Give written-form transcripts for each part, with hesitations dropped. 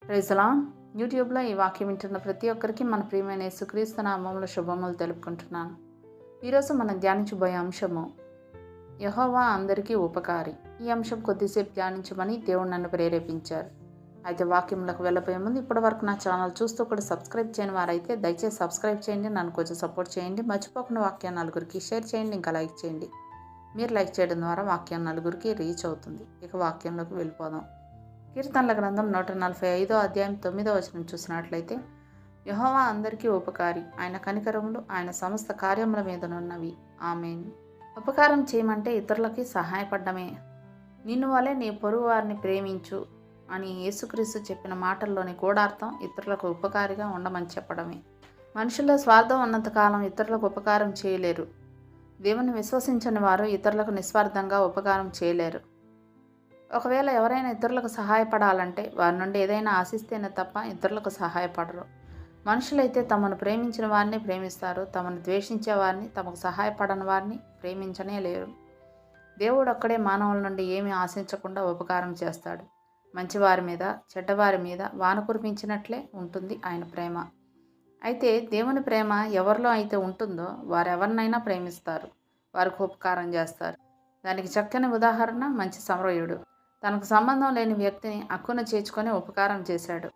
Praise lord. యూట్యూబ్లో ఈ వాక్యం వింటున్న ప్రతి ఒక్కరికి మన ప్రియమైన యేసుక్రీస్తు నామములో శుభములు తెలుపుకుంటున్నాను. ఈరోజు మనం ధ్యానించబోయే అంశము యెహోవా అందరికీ ఉపకారి. ఈ అంశం కొద్దిసేపు ధ్యానించమని దేవుడు నన్ను ప్రేరేపించారు. అయితే వాక్యంలోకి వెళ్ళబోయే ముందు ఇప్పటి వరకు నా ఛానల్ చూస్తూ కూడా సబ్స్క్రైబ్ చేయని వారైతే దయచేసి సబ్స్క్రైబ్ చేయండి, నన్ను కొంచెం సపోర్ట్ చేయండి. మర్చిపోకుండా వాక్యాన్ని నలుగురికి షేర్ చేయండి, ఇంకా లైక్ చేయండి. మీరు లైక్ చేయడం ద్వారా వాక్యం నలుగురికి రీచ్ అవుతుంది. ఇక వాక్యంలోకి వెళ్ళిపోదాం. కీర్తనల గ్రంథం 145 అధ్యాయం 9వ వచనం చూసినట్లయితే, యెహోవా అందరికీ ఉపకారి, ఆయన కనికరములు ఆయన సమస్త కార్యముల మీదనున్నవి. ఆమేన్. ఉపకారం చేయమంటే ఇతరులకి సహాయపడమే. నిన్ను వలె నీ పొరుగు వారిని ప్రేమించు అని యేసుక్రీస్తు చెప్పిన మాటల్లోని గూఢార్థం ఇతరులకు ఉపకారిగా ఉండమని చెప్పడమే. మనుషుల్లో స్వార్థం ఉన్నంతకాలం ఇతరులకు ఉపకారం చేయలేరు. దేవుని విశ్వసించని వారు ఇతరులకు నిస్వార్థంగా ఉపకారం చేయలేరు. ఒకవేళ ఎవరైనా ఇతరులకు సహాయపడాలంటే వారి నుండి ఏదైనా ఆశిస్తేనే తప్ప ఇతరులకు సహాయపడరు. మనుషులైతే తమను ప్రేమించిన వారిని ప్రేమిస్తారు, తమను ద్వేషించే వారిని, తమకు సహాయపడని వారిని ప్రేమించనే లేరు. దేవుడు ఒక్కడే మానవుల నుండి ఏమీ ఆశించకుండా ఉపకారం చేస్తాడు. మంచివారి మీద చెడ్డవారి మీద వాన కురిపించినట్లే ఉంటుంది ఆయన ప్రేమ. అయితే దేవుని ప్రేమ ఎవరిలో అయితే ఉంటుందో వారెవరినైనా ప్రేమిస్తారు, వారికి ఉపకారం చేస్తారు. దానికి చక్కని ఉదాహరణ మంచి సమరయుడు. తనకు సంబంధం లేని వ్యక్తిని హక్కున చేర్చుకొని ఉపకారం చేశాడు.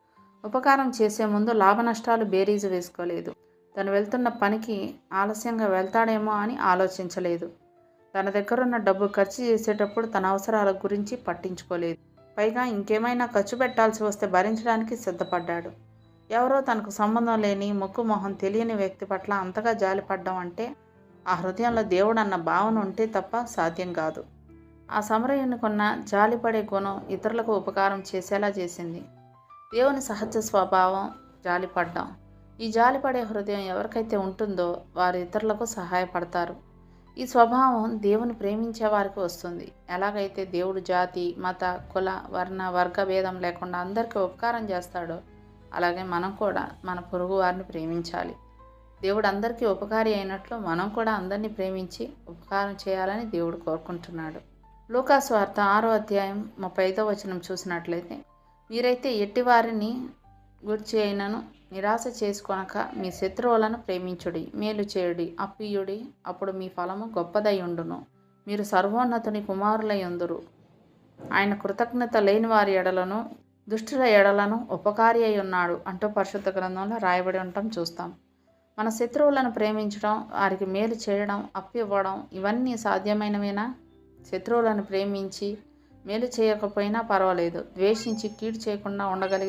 ఉపకారం చేసే ముందు లాభ నష్టాలు బేరీజు వేసుకోలేదు. తను వెళ్తున్న పనికి ఆలస్యంగా వెళ్తాడేమో అని ఆలోచించలేదు. తన దగ్గరున్న డబ్బు ఖర్చు చేసేటప్పుడు తన అవసరాల గురించి పట్టించుకోలేదు. పైగా ఇంకేమైనా ఖర్చు పెట్టాల్సి వస్తే భరించడానికి సిద్ధపడ్డాడు. ఎవరో తనకు సంబంధం లేని ముక్కు మొహం తెలియని వ్యక్తి పట్ల అంతగా జాలిపడ్డం అంటే ఆ హృదయంలో దేవుడు అన్న భావన ఉంటే తప్ప సాధ్యం కాదు. ఆ సమరయునికున్న జాలిపడే గుణం ఇతరులకు ఉపకారం చేసేలా చేసింది. దేవుని సహజ స్వభావం జాలిపడ్డం. ఈ జాలిపడే హృదయం ఎవరికైతే ఉంటుందో వారు ఇతరులకు సహాయపడతారు. ఈ స్వభావం దేవుని ప్రేమించే వారికి వస్తుంది. ఎలాగైతే దేవుడు జాతి, మత, కుల, వర్ణ, వర్గ భేదం లేకుండా అందరికీ ఉపకారం చేస్తాడో అలాగే మనం కూడా మన పొరుగు వారిని ప్రేమించాలి. దేవుడు అందరికీ ఉపకారి అయినట్లు మనం కూడా అందరినీ ప్రేమించి ఉపకారం చేయాలని దేవుడు కోరుకుంటున్నాడు. లూకాసు వార్త 6వ అధ్యాయం 35వ వచనం చూసినట్లయితే, మీరైతే ఎట్టివారిని గూర్చి అయినను నిరాశ చేసుకొనక మీ శత్రువులను ప్రేమించుడి, మేలు చేయుడి, అప్పియుడి, అప్పుడు మీ ఫలము గొప్పదై ఉండును. మీరు సర్వోన్నతుని కుమారులై ఉందురు. ఆయన కృతజ్ఞత లేని వారి ఎడలను దుష్టుల ఎడలను ఉపకారి అయి ఉన్నాడు అంటూ పరిశుద్ధ గ్రంథంలో రాయబడి ఉండటం చూస్తాం. మన శత్రువులను ప్రేమించడం, వారికి మేలు చేయడం, అప్పివ్వడం ఇవన్నీ సాధ్యమైనవేనా? శత్రువులను ప్రేమించి మేలు చేయకపోయినా పర్వాలేదు, ద్వేషించి కీడు చేయకుండా ఉండగలిగితే